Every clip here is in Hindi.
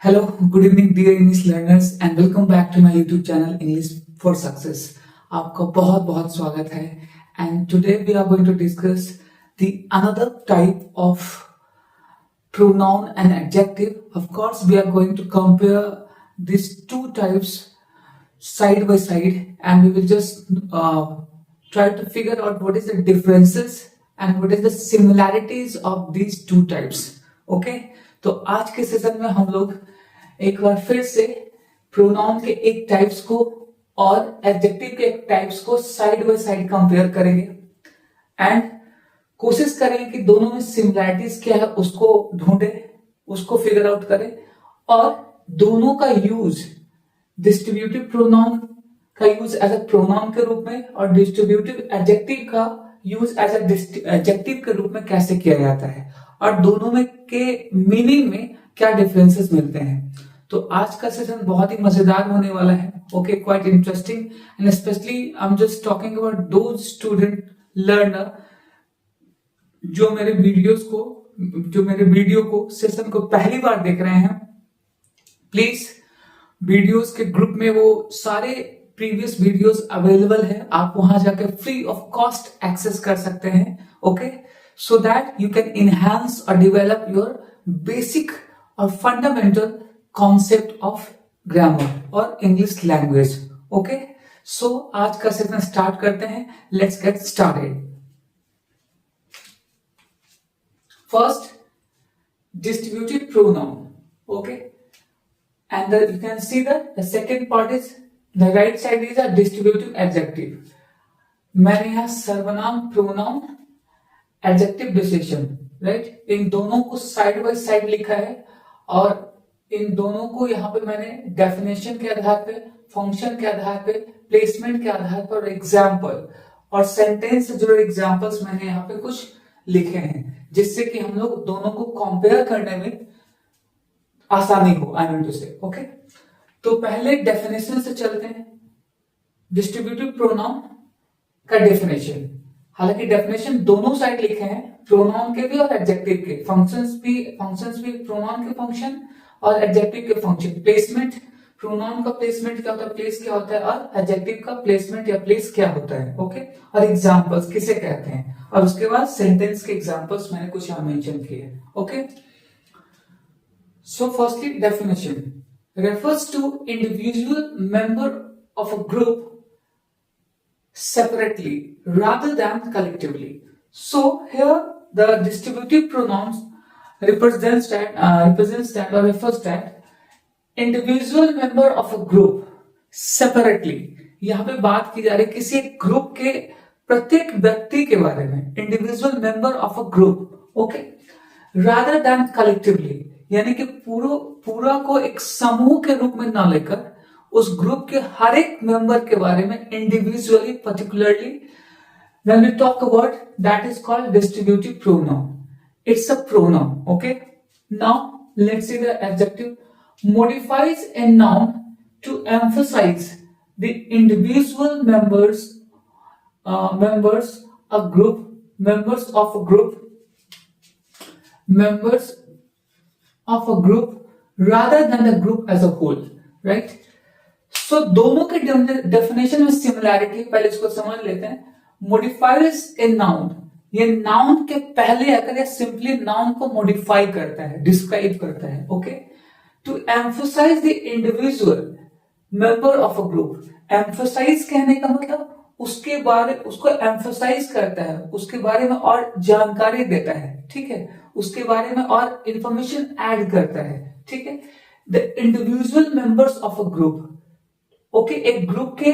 Hello, good evening dear English learners and welcome back to my YouTube channel English for Success. आपका बहुत बहुत स्वागत है and today we are going to discuss the another type of pronoun and adjective. Of course, we are going to compare these two types side by side and we will just try to figure out what is the differences and what is the similarities of these two types. Okay? तो आज के सेशन में हम लोग एक बार फिर से प्रोनाउन के एक टाइप्स को और एडजेक्टिव के एक टाइप्स को साइड बाय साइड कंपेयर करेंगे एंड कोशिश करेंगे कि दोनों में सिमिलैरिटीज क्या है उसको ढूंढे, उसको फिगर आउट करें और दोनों का यूज डिस्ट्रीब्यूटिव प्रोनाउन का यूज एज अ प्रोनाउन के रूप में और डिस्ट्रीब्यूटिव एडजेक्टिव का यूज एज अ एडजेक्टिव के रूप में कैसे किया जाता है और दोनों में के मीनिंग में क्या डिफरेंसेस मिलते हैं. तो आज का सेशन बहुत ही मजेदार होने वाला है. Okay, quite interesting and specially I am just talking about those student learner जो मेरे वीडियो को सेशन को पहली बार देख रहे हैं. प्लीज वीडियोस के ग्रुप में वो सारे प्रीवियस वीडियोस अवेलेबल है, आप वहां जाकर फ्री ऑफ कॉस्ट एक्सेस कर सकते हैं. Okay, so that you can enhance or develop your basic or fundamental concept of grammar or English language. Okay, so आज का सेशन स्टार्ट करते हैं. Let's get started. First, distributive pronoun. Okay, and you can see that the second part is the right side is a distributive adjective. मैंने यहाँ सर्वनाम प्रोनाउन एडजेक्टिव डिसीजन राइट इन दोनों को साइड बाय साइड लिखा है और इन दोनों को यहाँ पे मैंने डेफिनेशन के आधार पे, फंक्शन के आधार पे, प्लेसमेंट के आधार पर एग्जाम्पल और सेंटेंस से जुड़े एग्जाम्पल्स मैंने यहाँ पे कुछ लिखे हैं जिससे कि हम लोग दोनों को कंपेयर करने में आसानी हो. आई मीन टू से ओके, तो पहले डेफिनेशन से चलते हैं. डिस्ट्रीब्यूटिव प्रोनाउन का डेफिनेशन, हालांकि डेफिनेशन दोनों साइड लिखे हैं, प्रोनाउन के भी और एडजेक्टिव के. फंक्शंस भी प्रोनाउन के फंक्शन और एडजेक्टिव के फंक्शन. प्लेसमेंट, प्रोनाउन का प्लेसमेंट क्या होता है, प्लेस क्या होता है, और एडजेक्टिव का प्लेसमेंट या प्लेस क्या होता है. ओके, और एग्जांपल्स किसे कहते हैं और उसके बाद सेंटेंस के एग्जांपल्स मैंने कुछ यहां मेंशन किए. Okay, so firstly definition refers to individual member of a group separately rather than collectively. So here the distributive pronouns represents that or refers that individual member of a group separately. यहाँ पे बात की जा रही है किसी ग्रुप के प्रत्येक व्यक्ति के बारे में. Individual member of a group, okay, rather than collectively, यानी कि पूरा को एक समूह के रूप में ना लेकर उस ग्रुप के हर एक मेंबर के बारे में individually, particularly. when we talk about that is called distributive pronoun. It's a pronoun. Okay, now let's see the adjective modifies a noun to emphasize the individual members of a group rather than the group as a whole. Right? So दोनों के डेफिनेशन में सिमिलैरिटी, पहले इसको समझ लेते हैं. मॉडिफाइज ए नाउन, ये नाउन के पहले आकर या सिंपली नाउन को मॉडिफाई करता है, डिस्क्राइब करता है. Okay, to emphasise the individual member of a group. Emphasise कहने का मतलब उसको एम्फोसाइज करता है, उसके बारे में और जानकारी देता है. ठीक है, उसके बारे में और इंफॉर्मेशन ऐड करता है. ठीक है, the individual members of a group. Okay, एक ग्रुप के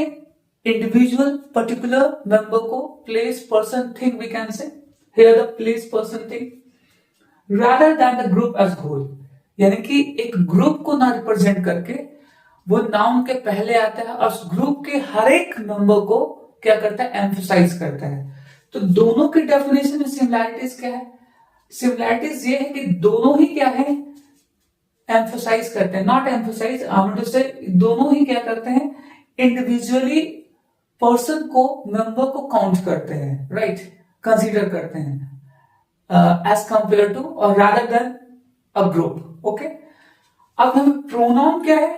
इंडिविजुअल पर्टिकुलर मेंबर को, place, person, thing we can say, here the place, person, thing rather than the group as whole. यानी कि एक ग्रुप को ना रिप्रेजेंट करके वो नाउन के पहले आता है और उस ग्रुप के हर एक मेंबर को क्या करता है, एम्फसाइज करता है. तो दोनों के डेफिनेशन में सिमिलैरिटीज क्या है? सिमिलैरिटीज ये है कि दोनों ही क्या है, एम्फोसाइज करते हैं, नॉट एम्फोसाइज, से दोनों ही क्या करते हैं, इंडिविजुअली पर्सन को, मेंबर को काउंट करते हैं, राइट, कंसीडर करते हैं एज कंपेयर टू और रादर देन अ ग्रुप. ओके, अब हमें प्रोनाउन क्या है,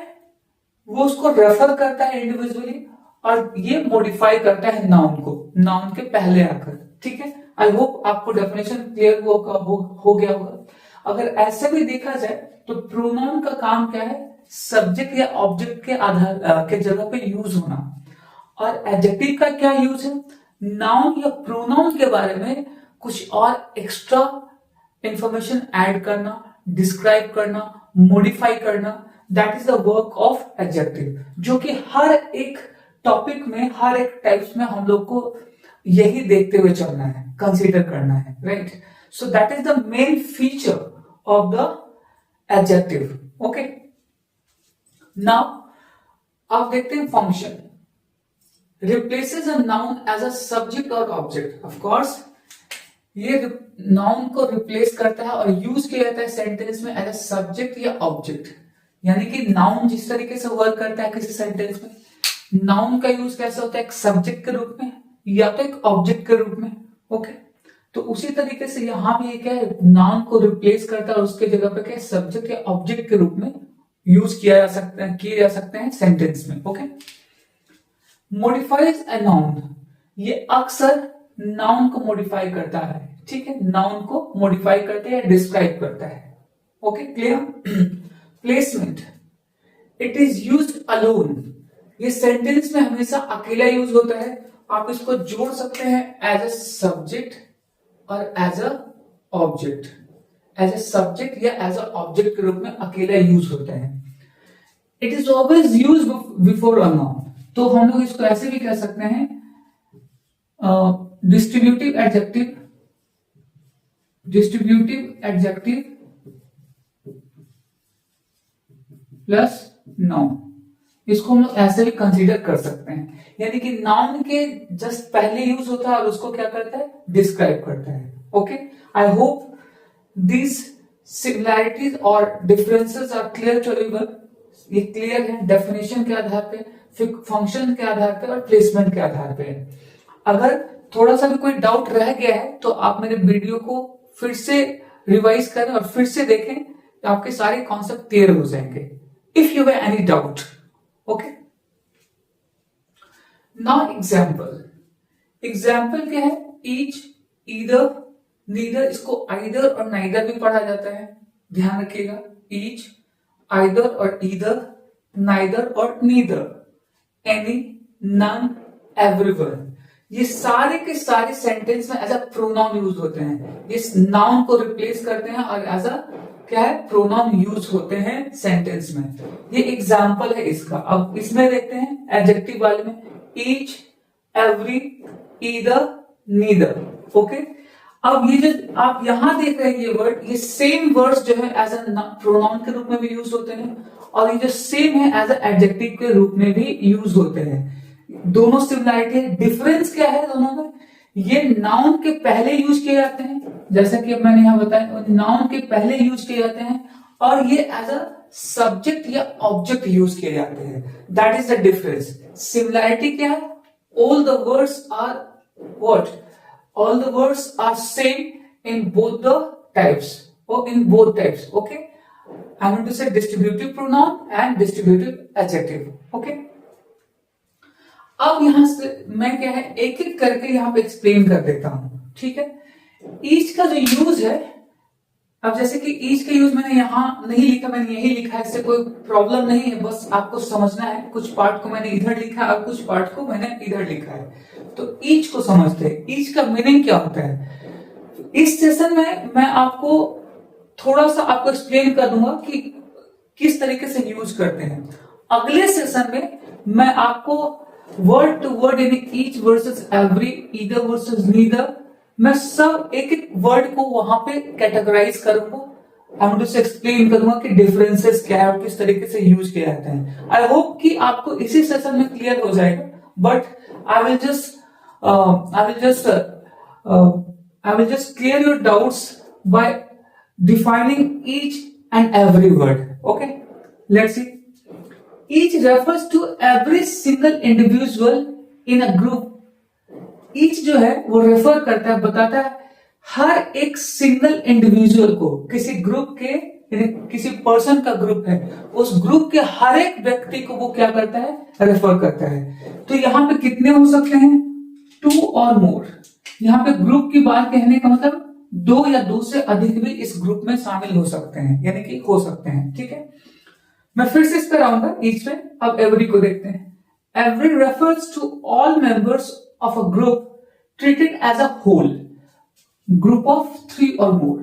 वो उसको रेफर करता है इंडिविजुअली और ये मॉडिफाई करता है नाउन को, नाउन के पहले आकर। ठीक है, आई होप आपको डेफिनेशन क्लियर हो गया होगा। अगर ऐसे भी देखा जाए तो प्रोनाउन का काम क्या है, सब्जेक्ट या ऑब्जेक्ट के आधार के जगह पे यूज होना, और एडजेक्टिव का क्या यूज है, नाउन या प्रोनाउन के बारे में कुछ और एक्स्ट्रा इंफॉर्मेशन ऐड करना, डिस्क्राइब करना, मॉडिफाई करना। That is the work of adjective, जो कि हर एक टॉपिक में, हर एक टाइप्स में हम लोग को यही देखते हुए चलना है, कंसीडर करना है, right. So that is the main feature of the adjective. Okay, now आप देखते हैं function replaces a noun as a subject or object. Of course ये नाउन को रिप्लेस करता है और यूज किया जाता है सेंटेंस में एज अ सब्जेक्ट या ऑब्जेक्ट। यानी कि नाउन जिस तरीके से वर्क करता है किसी सेंटेंस में, नाउन का यूज कैसे होता है, एक सब्जेक्ट के रूप में या तो एक ऑब्जेक्ट के रूप में। ओके, तो उसी तरीके से यहां भी क्या है, नाउन को रिप्लेस करता है और उसके जगह पे क्या, सब्जेक्ट या ऑब्जेक्ट के रूप में यूज किए जा सकते हैं सेंटेंस में। ओके, मॉडिफाइज अ नाउन, ये अक्सर नाउन को मॉडिफाई करता है। ठीक है, नाउन को मॉडिफाई करता है या डिस्क्राइब करता है। Okay, clear. Placement, it is used alone, ये सेंटेंस में हमेशा अकेला यूज होता है। आप इसको जोड़ सकते हैं एज अ सब्जेक्ट और as a object, as a subject या एज अ ऑब्जेक्ट के रूप में अकेला यूज होता है। It is always use before a noun, तो हम लोग इसको ऐसे भी कह सकते हैं distributive adjective, distributive adjective plus noun, इसको हम लोग ऐसे भी कंसीडर कर सकते हैं। यानी कि नाउन के जस्ट पहले यूज होता है और उसको क्या करता है, डिस्क्राइब करता है। Okay, I hope these similarities और differences are clear to everyone. ये क्लियर है डेफिनेशन के आधार पे, फिर फंक्शन के आधार पे और प्लेसमेंट के आधार पे। अगर थोड़ा सा भी कोई डाउट रह गया है तो आप मेरे वीडियो को फिर से रिवाइज करें और फिर से देखें, तो आपके सारे कॉन्सेप्ट क्लियर हो जाएंगे। If you have any doubt, okay. Now example क्या है, ईच, ईदर, नीदर, इसको आइदर और नाइदर भी पढ़ा जाता है, ध्यान रखिएगा। ईच, आइदर और ईदर, नाइदर और नीदर, एनी, नन, एवरीवन, ये सारे के सारे सेंटेंस में एज अ प्रोनाउन यूज होते हैं। इस नाउन को रिप्लेस करते हैं और एज अ क्या है, प्रोनाउन यूज होते हैं सेंटेंस में। ये एग्जाम्पल है इसका। अब इसमें देखते हैं एडजेक्टिव वाले में, each, every, either, neither. Okay, अब ये जो आप यहां देख रहे हैं ये वर्ड, ये सेम वर्ड्स जो है एज अ प्रोनाउन के रूप में भी यूज होते हैं और ये जो सेम है एज अ एडजेक्टिव के रूप में भी यूज होते हैं। दोनों सिमिलैरिटी है। डिफरेंस क्या है दोनों में, ये नाउन के पहले यूज किए जाते हैं, जैसा कि अब मैंने यहां बताया, नाउन के पहले यूज किए जाते हैं और ये एज अ सब्जेक्ट या ऑब्जेक्ट यूज किए जाते हैं। That is the difference. Similarity क्या है, all the words are what, all the words are same in both the types or in both types. Okay, I'm going to say distributive pronoun and distributive adjective. Okay, अब यहां से मैं क्या है एक एक करके यहां पे एक्सप्लेन कर देता हूं। ठीक है, ईच का जो यूज है, अब जैसे कि ईच का यूज मैंने यहां नहीं लिखा, मैंने यही लिखा है, इससे कोई प्रॉब्लम नहीं है, बस आपको समझना है। कुछ पार्ट को मैंने इधर लिखा है और कुछ पार्ट को मैंने इधर लिखा है। तो ईच को समझते हैं, ईच का मीनिंग क्या होता है। इस सेशन में मैं आपको थोड़ा सा आपको एक्सप्लेन कर दूंगा कि किस तरीके से यूज करते हैं। अगले सेशन में मैं आपको वर्ड टू वर्ड यानी each versus every, either versus neither, मैं सब एक एक वर्ड को वहां पे कैटेगराइज करूंगा, हम उसे एक्सप्लेन करूंगा कि डिफरेंसेस क्या है और किस तरीके से यूज किया जाता है। आई होप कि आपको इसी सेशन में क्लियर हो जाएगा, but I will just clear your doubts by defining each and every word. Okay, let's see. Each refers to every single individual in a group. Each जो है वो रेफर करता है, बताता है हर एक सिंगल इंडिविजुअल को, किसी ग्रुप के यानी किसी पर्सन का ग्रुप है, उस ग्रुप के हर एक व्यक्ति को वो क्या करता है, रेफर करता है। तो यहाँ पे कितने हो सकते हैं, 2 और मोर। यहाँ पे ग्रुप की बात कहने का मतलब 2 या 2 से अधिक भी इस ग्रुप में शामिल हो सकते हैं, यानी कि हो सकते हैं। ठीक है, मैं फिर से इस पर आऊंगा ईच पे। अब एवरी को देखते हैं। Every refers to all members of a group treated as a whole, group of 3 or मोर।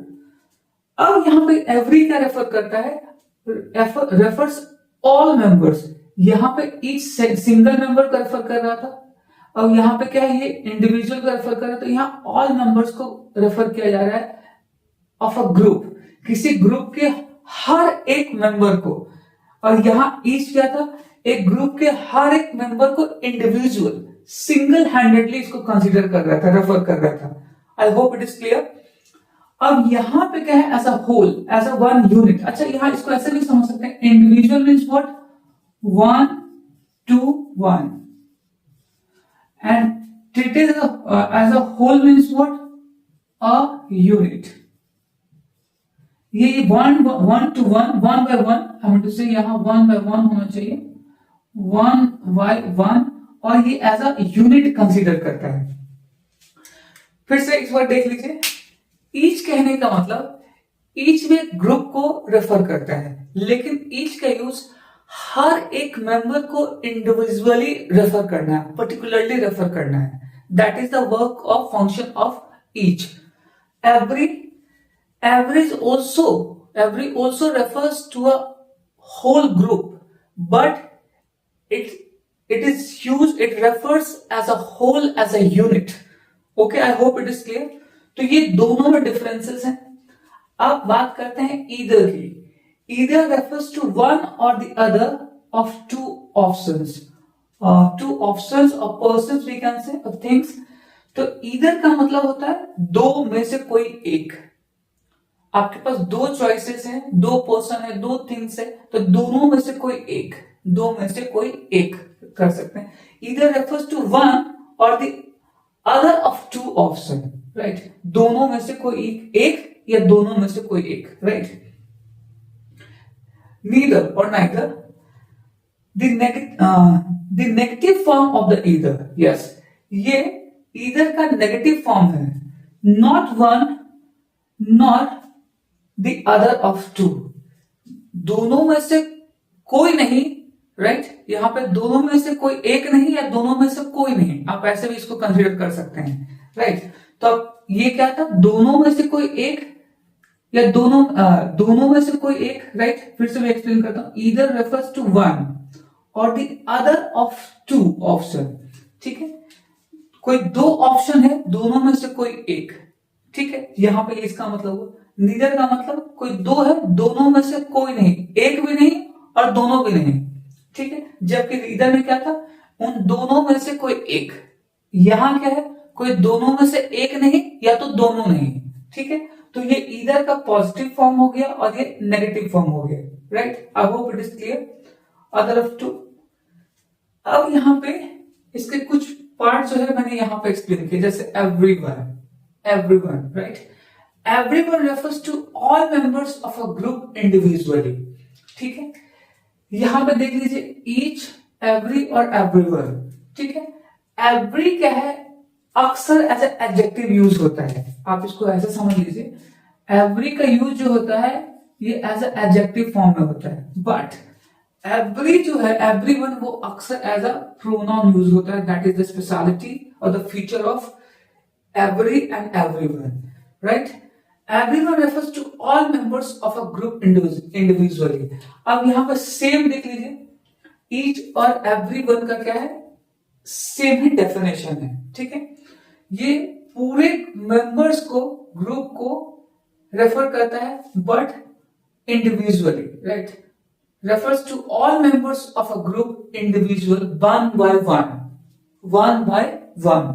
अब यहां पे एवरी क्या रेफर करता है, रेफर्स ऑल मेंबर्स। यहां पे ईच सिंगल मेंबर का रेफर कर रहा था, अब यहां पे क्या है, ये इंडिविजुअल का रेफर कर रहा है। तो यहां ऑल मेंबर्स को रेफर किया जा रहा है ऑफ अ ग्रुप, किसी ग्रुप के हर एक मेंबर को। और यहां ईच क्या था, एक ग्रुप के हर एक मेंबर को इंडिविजुअल सिंगल हैंडेडली इसको कंसीडर कर रहा था, रेफर कर रहा था। I hope it is clear. अब यहां पे क्या है, as a whole, as a one unit. अच्छा, यहां इसको ऐसे भी समझ सकते हैं, individual means what, 1 to 1 and treated as a whole means what, a unit। ये 1 to 1, 1 by 1, हमें तो से यहां 1 by 1 होना चाहिए, 1 by 1, और ये एज अ यूनिट कंसीडर करता है। फिर से इस बार देख लीजिए, ईच कहने का मतलब ईच में ग्रुप को रेफर करता है, लेकिन ईच का यूज हर एक मेंबर को इंडिविजुअली रेफर करना है, पर्टिकुलरली रेफर करना है। That is the work of function of each. Every also refers to a whole group, but it refers as a whole, as a unit. Okay, I hope it is clear। तो ये दोनों में डिफरेंसेस हैं। अब बात करते हैं ईदर की। ईदर रेफर्स टू वन और the other of two options, और पर्संस वी कैन से, और थिंग्स। तो ईदर का मतलब होता है दो में से कोई एक। आपके पास 2 चॉइसेस हैं, 2 पर्सन है, 2 थिंग्स है, तो दोनों में से कोई एक, 2 में से कोई एक कर सकते हैं। ईदर रेफर्स टू वन और the other of 2 option, right. दोनों में से कोई एक या दोनों में से कोई एक, राइट। नीदर और neither, the negative form of the either, yes, ये ईदर का नेगेटिव फॉर्म है। Not one not the other of 2, दोनों में से कोई नहीं, राइट। यहां पे दोनों में से कोई एक नहीं या दोनों में से कोई नहीं, आप ऐसे भी इसको कंसीडर कर सकते हैं, राइट। तो अब ये क्या था, दोनों में से कोई एक या दोनों में से कोई एक, राइट। फिर से मैं एक्सप्लेन करता हूं, ईदर रेफर्स टू वन और द अदर ऑफ 2 ऑप्शन, ठीक है। कोई 2 ऑप्शन है, दोनों में से कोई एक, ठीक है। यहां पे इसका मतलब हुआ। नीदर का मतलब कोई 2 है, दोनों में से कोई नहीं, एक भी नहीं और दोनों भी नहीं, ठीक है। जबकि ईदर में क्या था, उन दोनों में से कोई एक। यहां क्या है, कोई दोनों में से एक नहीं या तो दोनों नहीं, ठीक है। तो ये ईदर का पॉजिटिव फॉर्म हो गया और ये नेगेटिव फॉर्म हो गया, right. I hope it is clear. Other of 2। अब यहां पे इसके कुछ पार्ट जो है मैंने यहां पे एक्सप्लेन किया, जैसे everyone, right. Everyone refers to all members of a group individually, ठीक है। यहां पे देख लीजिए, each, every और everyone, ठीक है। every क्या है, अक्सर एज एडजेक्टिव यूज होता है, आप इसको ऐसे समझ लीजिए। every का यूज जो होता है ये एज एडजेक्टिव फॉर्म में होता है, बट every जो है, everyone, वो अक्सर एज अ प्रोनाउन यूज होता है। दैट इज द स्पेशलिटी और the feature of every and everyone, right। Everyone refers to all members of a group individually। अब यहां पर सेम देख लीजिए, each और everyone का क्या है, सेम ही डेफिनेशन है, ठीक है। ये पूरे मेंबर्स को, ग्रुप को रेफर करता है, but individually, right. refers to all members of a group individual, one by one,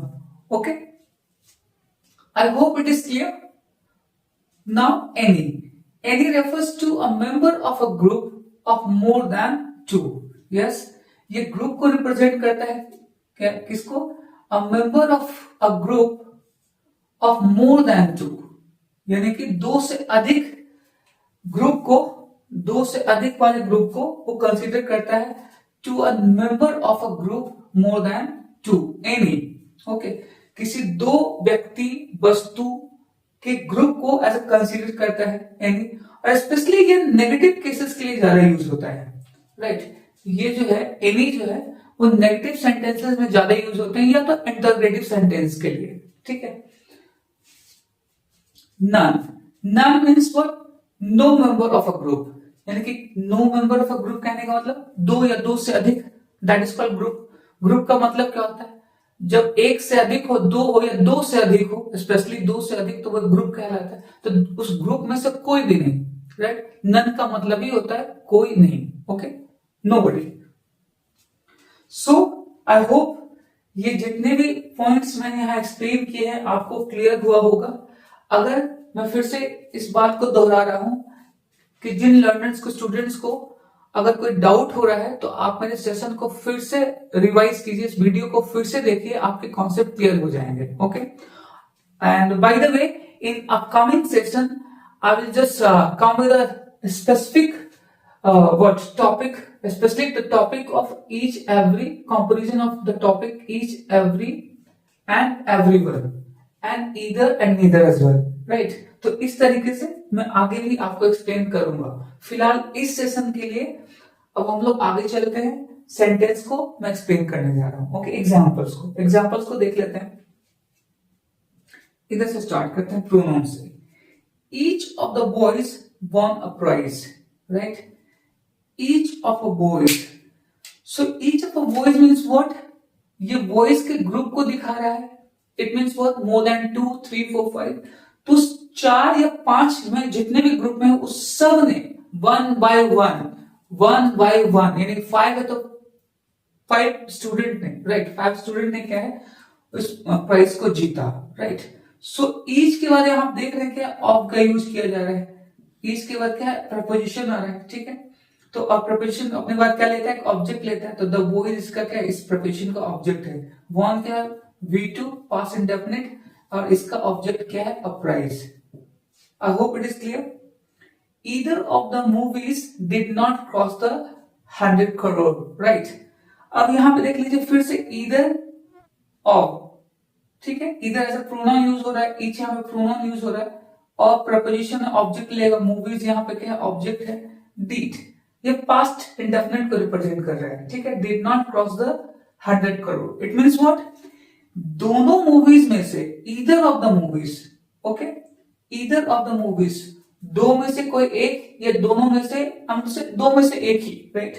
okay। I hope it is clear। Now any refers to a member of a group of more than 2, yes। ये ग्रुप को रिप्रेजेंट करता है, क्या, किसको, a member of a group of more than 2, यानी कि 2 से अधिक ग्रुप को, दो से अधिक वाले ग्रुप को वो कंसीडर करता है to a member of a group more than to any. Okay, किसी दो व्यक्ति वस्तु के ग्रुप को ऐसा कंसीडर करता है एनी, और स्पेशली ये नेगेटिव केसेस के लिए ज्यादा यूज होता है, राइट। ये जो है एनी जो है वो नेगेटिव सेंटेंसेस में ज्यादा यूज होते हैं या तो इंटरग्रेटिव सेंटेंस के लिए, ठीक है। None, none means what, no member of a group, यानी कि no member of a group कहने का मतलब दो या दो से अधिक, that is called group. Group का मतलब क्या होता है, जब एक से अधिक हो, दो हो या दो से अधिक हो, स्पेशली दो से अधिक, तो वह ग्रुप कहलाता है। तो उस ग्रुप में से कोई भी नहीं, राइट। नन का मतलब ही होता है कोई नहीं, okay, nobody. So I hope ये जितने भी पॉइंट्स मैंने यहाँ एक्सप्लेन किए हैं आपको क्लियर हुआ होगा। अगर मैं फिर से इस बात को दोहरा रहा हूं कि जिन लर्नर्स को, स्टूडेंट्स को अगर कोई डाउट हो रहा है तो आप मेरे सेशन को फिर से रिवाइज कीजिए, इस वीडियो को फिर से देखिए, आपके कॉन्सेप्ट क्लियर हो जाएंगे, okay. And by the way, in upcoming session I will just come with a specific what topic, especially the topic of each every comparison of the topic each every and everyone and either and neither as well, right। तो इस तरीके से मैं आगे भी आपको एक्सप्लेन करूंगा। फिलहाल इस सेशन के लिए अब हम लोग आगे चलते हैं, सेंटेंस को मैं एक्सप्लेन करने जा रहा हूं, ओके। एग्जांपल्स को देख लेते हैं। इधर से स्टार्ट करते हैं प्रोनाउन से। Each of the boys won a prize, right? Each of a boys, so each of a boys means what, ये boys के ग्रुप को दिखा रहा है। It means what, more than 2, 3, 4, 5, तो 4 या 5 में जितने भी ग्रुप में उस सब ने one by one यानी 5 है तो 5 स्टूडेंट ने, राइट, 5 स्टूडेंट ने क्या है, उस प्राइज को जीता, राइट। सो ईच के बाद आप देख रहे हैं क्या, ऑफ का यूज किया जा रहा है। ईच के बाद क्या है, प्रपोजिशन आ रहा है, ठीक है। तो अब प्रपोजिशन अपने बाद क्या लेता है, ऑब्जेक्ट लेता है। तो द बॉयज इसका क्या है, इस प्रपोजिशन का ऑब्जेक्ट है। वन क्या है, V2 पास्ट इंडेफिनिट, और इसका ऑब्जेक्ट क्या है, a prize. I hope it is clear. Either of the movies did not cross the 100 crore, right. अब यहां पे देख लीजिए फिर से ईदर ऑफ, ठीक है। इधर ऐसा प्रोनाउन यूज हो रहा है, ईच यहाँ पे प्रोनाउन यूज हो रहा है, और प्रपोजिशन ऑब्जेक्ट लेगा। मूवीज यहाँ पे क्या है, ऑब्जेक्ट है। डिड, ये पास्ट इंडेफिनिट को रिप्रेजेंट कर रहा है, ठीक है। Did not cross the 100 crore, it means what, दोनों मूवीज में से, either of the movies, okay, either of the movies, दो में से कोई एक, या दोनों में से, दो में से एक ही, right.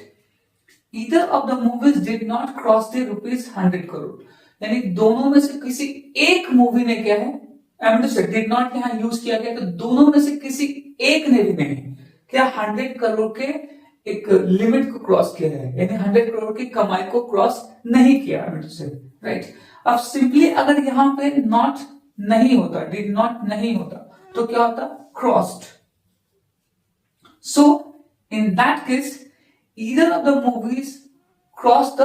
Either of the movies did not cross the ₹100 crore, यानी दोनों में से किसी एक मूवी ने क्या है, डिड नॉट यहां यूज किया गया, तो दोनों में से किसी एक ने भी नहीं क्या 100 करोड़ के एक लिमिट को क्रॉस किया है, यानी 100 करोड़ की कमाई को क्रॉस नहीं किया, राइट। अब सिंपली अगर यहां पे नॉट नहीं होता, डिड नॉट नहीं होता, तो क्या होता, crossed. So in that case either of the movies cross the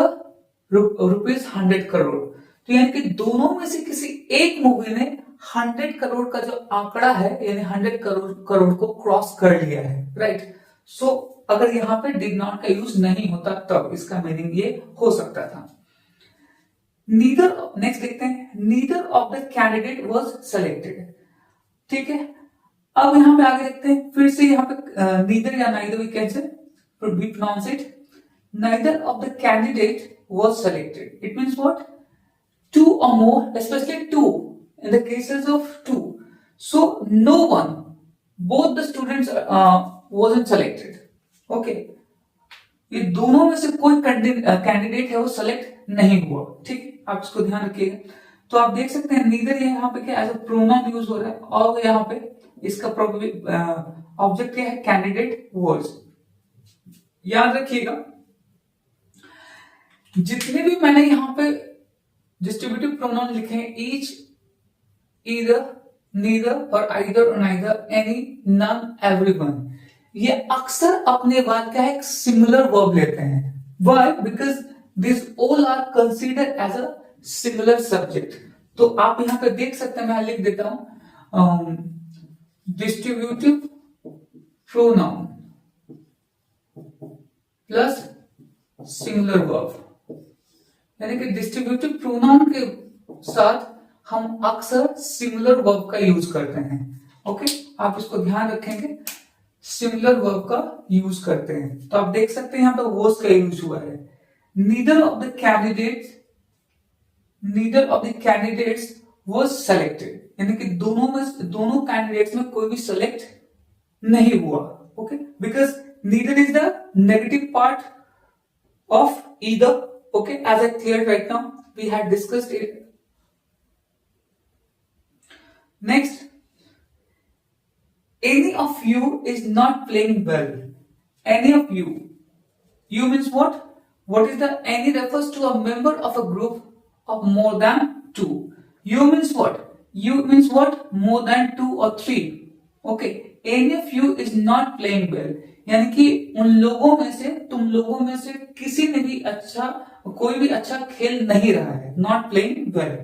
₹100 crore, तो यानी कि दोनों में से किसी एक मूवी ने 100 करोड़ का जो आंकड़ा है, यानी 100 करोड़ को क्रॉस कर लिया है, राइट। सो अगर यहां पे डिड नॉट का यूज नहीं होता तब इसका मीनिंग ये हो सकता था। नीदर, नेक्स्ट देखते हैं, neither of the candidate was selected, ठीक है। अब यहां पे आगे देखते हैं, फिर से यहां पे नीदर या neither we can say we pronounce it, neither of the candidate was selected. It means what? Two or more, especially two, in the cases of two. So no one, both the students wasn't selected. Okay. ये दोनों में से कोई कैंडिडेट है वो सेलेक्ट नहीं हुआ, ठीक, आप इसको ध्यान रखिएगा। तो आप देख सकते हैं नीदर यहाँ पे क्या एज अ प्रोनाउन यूज हो रहा है, और यहाँ पे इसका ऑब्जेक्ट क्या है, कैंडिडेट वाज। याद रखिएगा जितने भी मैंने यहां पे डिस्ट्रीब्यूटिव प्रोनाउन लिखे हैं, ईच, ईदर, नीदर और आइदर और नाइदर, एनी, नन, एवरीवन, ये अक्सर अपने बाद क्या है, एक सिमिलर वर्ब लेते हैं। Why? Because this all are considered as a similar subject. तो आप यहां पे देख सकते हैं, मैं लिख देता हूं distributive pronoun plus singular verb, यानी कि डिस्ट्रीब्यूटिव प्रोनाउन के साथ हम अक्सर सिंगुलर वर्ब का यूज करते हैं। ओके, आप इसको ध्यान रखेंगे, सिंगुलर वर्ब का यूज करते हैं। तो आप देख सकते हैं यहां पर वॉज का यूज हुआ है। Neither of the candidates was selected, यानी कि दोनों कैंडिडेट्स में कोई भी सेलेक्ट नहीं हुआ। Okay, because neither is the negative part of either. Okay, as I clear right now, we had discussed it. Next, any of you is not playing well. Any of you. You means what? What is the any refers to a member of a group of more than two. You means what? You means what? More than two or three. Okay. Any of you is not playing well. यानी कि उन लोगों में से, तुम लोगों में से किसी ने भी कोई भी अच्छा खेल नहीं रहा है। Not playing well.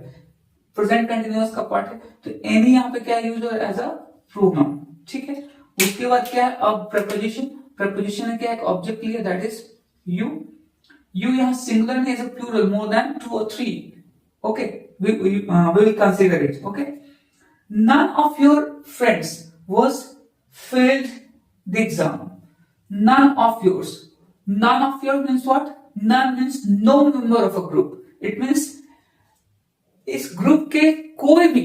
Present continuous का पार्ट है, तो एनी यहाँ पे क्या यूज हो रहा है? As a pronoun. ठीक है, उसके बाद क्या है? अब प्रपोजिशन है क्या? एक ऑब्जेक्ट लिया, दैट इज यू। यू यहाँ सिंगुलर नहीं, as a plural, more than two और three. Okay, we will consider it. Okay, none of your friends was failed the exam. None of yours, none of your means what? None means no member of a group. It means इस ग्रुप के कोई भी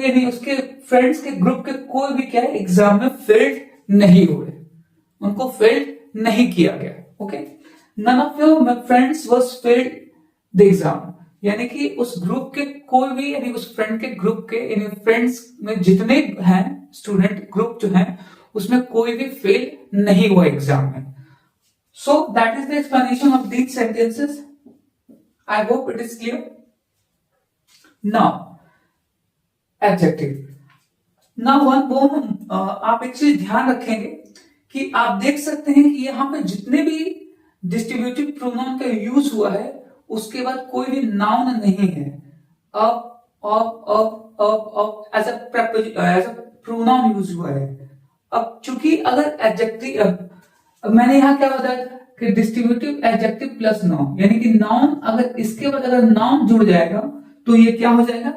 यानी उसके फ्रेंड्स के ग्रुप के कोई भी क्या है? एग्जाम में फेल्ड नहीं हुए, उनको फेल्ड नहीं किया गया। Okay, none of your friends was failed the exam, यानी कि उस ग्रुप के कोई भी, यानी उस फ्रेंड के ग्रुप के, यानी फ्रेंड्स में जितने हैं स्टूडेंट ग्रुप जो है, उसमें कोई भी फेल नहीं हुआ एग्जाम में। सो that is the explanation of these sentences. I hope it is clear. Now, adjective. Now आप एक चीज ध्यान रखेंगे कि आप देख सकते हैं कि यहाँ पे जितने भी डिस्ट्रीब्यूटिव प्रोनाउन का यूज हुआ है, उसके बाद कोई भी नाउन नहीं है। एज अ प्रोनाउन यूज हुआ है। अब चूंकि अगर एडजेक्टिव, मैंने यहाँ क्या बताया कि डिस्ट्रीब्यूटिव एडजेक्टिव प्लस नाउन, यानी कि नाउन अगर इसके बाद अगर नाउन जुड़ जाएगा तो ये क्या हो जाएगा?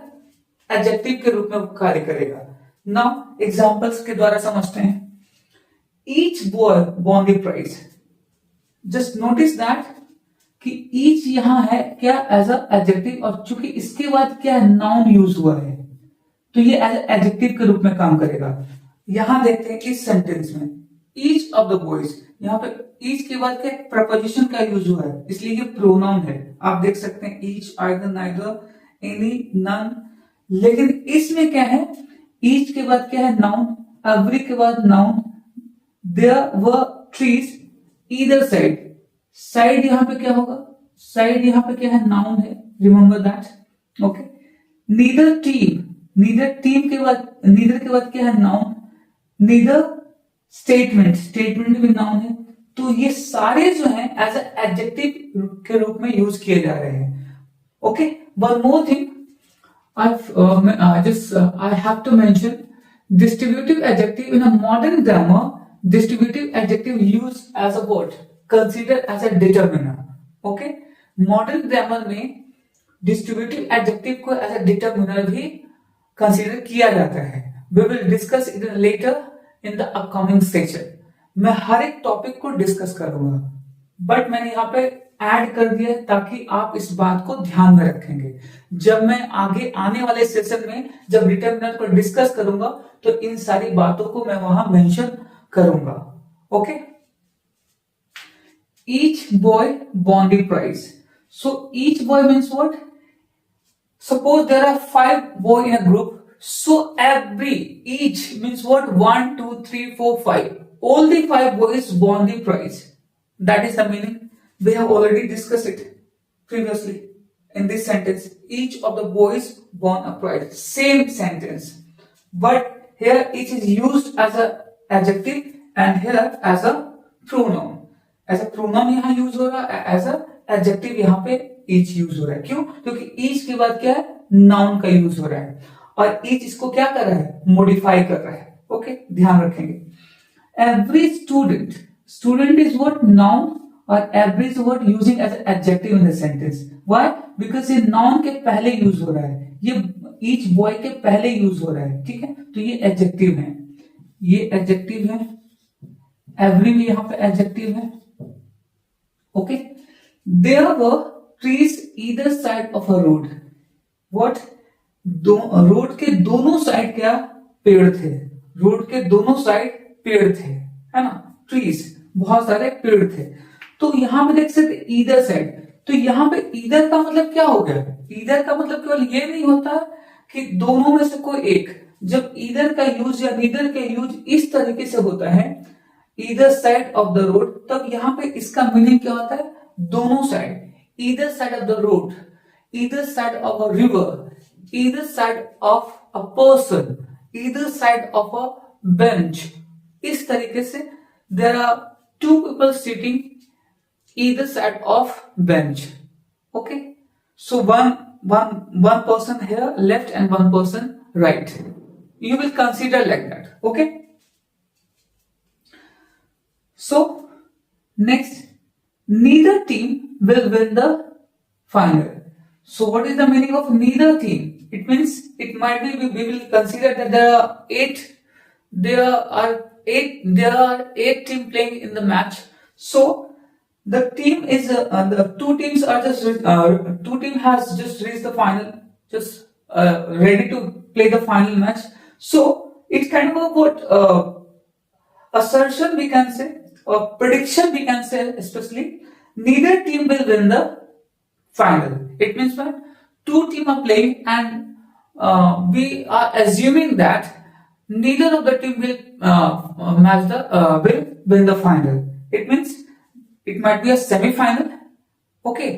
एडजेक्टिव के रूप में कार्य करेगा। नाउ एग्जांपल्स के द्वारा समझते हैं। Each boy won the prize. Just notice that कि ईच यहां है क्या? एज अ एडजेक्टिव, और चूंकि इसके बाद क्या है? नाउन यूज हुआ है, तो ये एज एडजेक्टिव के रूप में काम करेगा। यहां देखते हैं इस सेंटेंस में ईच ऑफ द बॉयज, यहाँ पे ईच के बाद क्या? प्रपोजिशन का यूज हुआ है, इसलिए ये प्रोनाउन है। आप देख सकते हैं each, either, neither, any, none. लेकिन इसमें क्या है? ईच के बाद क्या है? नाउन। एवरी के बाद noun. There were trees either side. Side यहाँ पे क्या होगा? साइड यहाँ पे क्या है? नाउन है, remember that. Okay, neither team, neither के बाद क्या है? नाउन। नीदर स्टेटमेंट भी नाउन है। तो ये सारे जो हैं एज एडजेक्टिव के रूप में यूज किए जा रहे हैं। Okay, one more thing I have to mention distributive adjective in a modern grammar. Distributive adjective used as a word, considered as a determiner. Okay, modern grammar में distributive adjective को as a determiner भी consider किया जाता है। We will discuss it later in the upcoming session. मैं हर एक टॉपिक को डिस्कस करूंगा, बट मैंने यहाँ पे ऐड कर दिया है ताकि आप इस बात को ध्यान में रखेंगे। जब मैं आगे आने वाले सेशन में जब डिटरमिनर को डिस्कस करूंगा तो इन सारी बातों को मैं वहां मेंशन करूंगा। Okay, each boy won the prize. So each boy means what? Suppose there are 5 boy in a group, so each means what? 1 2 3 4 5, all the 5 boys won the prize. That is the meaning. We have already discussed it previously in this sentence. Each of the boys won a prize. Same sentence, but here each is used as a adjective and here as a pronoun. As a pronoun यहाँ यूज हो रहा है, as a adjective यहाँ पे each यूज हो रहा है। क्यों? क्योंकि each के बाद क्या है? नाउन का यूज हो रहा है, और ईच इसको क्या कर रहा है? मॉडिफाई कर रहा है। ओके, ध्यान रखेंगे। Every student, student is what, noun, और every is what using as adjective in the sentence. Why? Because ये नाउन के पहले यूज हो रहा है, ये ईच बॉय के पहले यूज हो रहा है, ठीक है, तो ये एडजेक्टिव है, ये एडजेक्टिव है, एवरी भी यहां पे एडजेक्टिव है। Okay, there were trees either side of a road. What? Road के दोनों साइड क्या पेड़ थे, रोड के दोनों साइड पेड़ थे, है ना, ट्रीज, बहुत सारे पेड़ थे। तो यहां पे देख सकते ईदर साइड, तो यहां पे ईदर का मतलब क्या हो गया? ईदर का मतलब केवल ये नहीं होता कि दोनों में से कोई एक। जब ईदर का यूज या नीदर का यूज इस तरीके से होता है, either side of the road, तब यहां पे इसका मीनिंग क्या होता है? दोनों side, either side of the road, either side of a river, either side of a person, either side of a bench. इस तरीके से there are two people sitting either side of bench. Okay, so one person here left and one person right. You will consider like that. Okay, so next, neither team will win the final. So what is the meaning of neither team? It means it might be we will consider that there are eight team playing in the match. So the team is the two teams are just two team has just reached the final, just ready to play the final match. So it's kind of a what assertion we can say, or prediction we can say, especially neither team will win the final. It means that two teams are playing and we are assuming that neither of the team will will win the final. It means it might be a semi-final. Okay,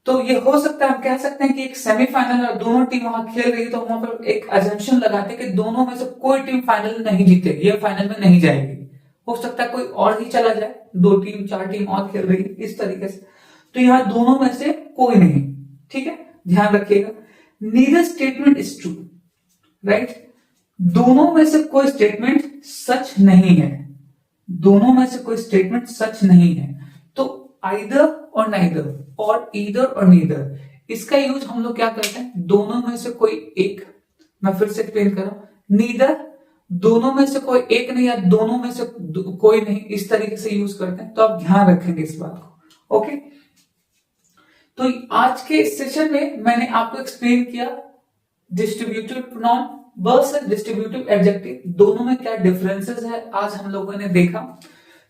तो ये हो सकता है, हम कह सकते हैं कि एक सेमीफाइनल और दोनों टीम वहां खेल रही है, तो वहां पर एक अजम्पशन लगाते हैं कि दोनों में से कोई टीम फाइनल नहीं जीतेगी, ये फाइनल में नहीं जाएगी। हो सकता है कोई और ही चला जाए, दो टीम चार टीम और खेल रही है इस तरीके से, तो यहाँ दोनों में से कोई नहीं, ठीक है, ध्यान रखिएगा। Neither statement is true, right, दोनों में से कोई स्टेटमेंट सच नहीं है, दोनों में से कोई स्टेटमेंट सच नहीं है। तो आइदर और नाइदर, और ईदर और नीदर, इसका यूज हम लोग क्या करते हैं? दोनों में से कोई एक, मैं फिर से एक्सप्लेन कर रहा हूं, नीदर दोनों में से कोई एक नहीं, या दोनों में से कोई नहीं, इस तरीके से यूज करते हैं, तो आप ध्यान रखेंगे इस बात को। ओके, तो आज के सेशन में मैंने आपको एक्सप्लेन किया distributive pronoun versus distributive adjective, दोनों में क्या डिफरेंसेस है आज हम लोगों ने देखा।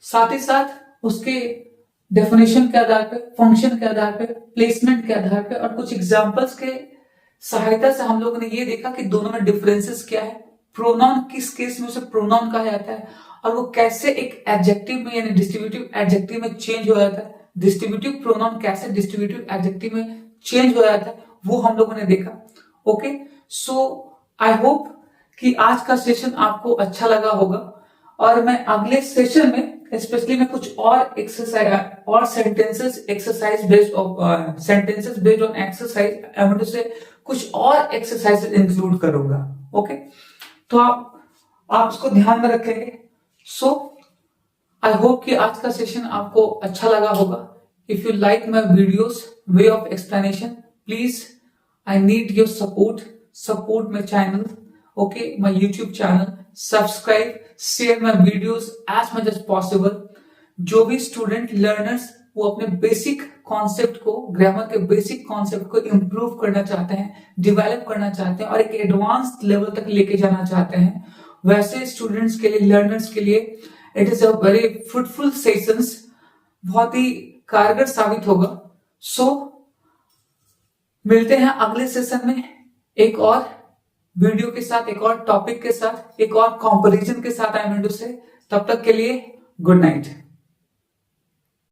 साथ ही साथ उसके डेफिनेशन के आधार पे, फंक्शन के आधार पे, प्लेसमेंट के आधार पे, और कुछ एग्जांपल्स के सहायता से हम लोगों ने ये देखा कि दोनों में डिफरेंसेस क्या है, प्रोनाउन किस केस में उसे प्रोनाउन कहा जाता है, और वो कैसे एक एडजेक्टिव में यानी डिस्ट्रीब्यूटिव एडजेक्टिव में चेंज हो जाता है, डिस्ट्रीब्यूटिव प्रोनाउन कैसे डिस्ट्रीब्यूटिव एडजेक्टिव में चेंज हो जाता है, वो हम लोगों ने देखा। ओके, सो आई होप कि आज का सेशन आपको अच्छा लगा होगा, और मैं अगले सेशन में स्पेशली मैं कुछ और एक्सरसाइज और sentences exercise based on sentences based on exercise, I want to say कुछ और एक्सरसाइजेस इंक्लूड करूंगा। ओके, तो आप उसको ध्यान में रखेंगे। सो आई होप कि आज का सेशन आपको अच्छा लगा होगा। If you like my videos way of explanation, please I need your support my channel, okay, my YouTube channel, subscribe, share my videos as much as possible. जो भी स्टूडेंट लर्नर्स वो अपने बेसिक कॉन्सेप्ट को, ग्रामर के बेसिक कॉन्सेप्ट को इंप्रूव करना चाहते हैं, डेवलप करना चाहते हैं, और एक एडवांस लेवल तक लेके जाना चाहते हैं, वैसे स्टूडेंट्स के लिए, लर्नर्स के लिए it is a very fruitful sessions, बहुत ही कारगर साबित होगा। सो मिलते हैं अगले सेशन में एक और वीडियो के साथ, एक और टॉपिक के साथ, एक और कंपैरिजन के साथ। आई मीन टू से, तब तक के लिए गुड नाइट।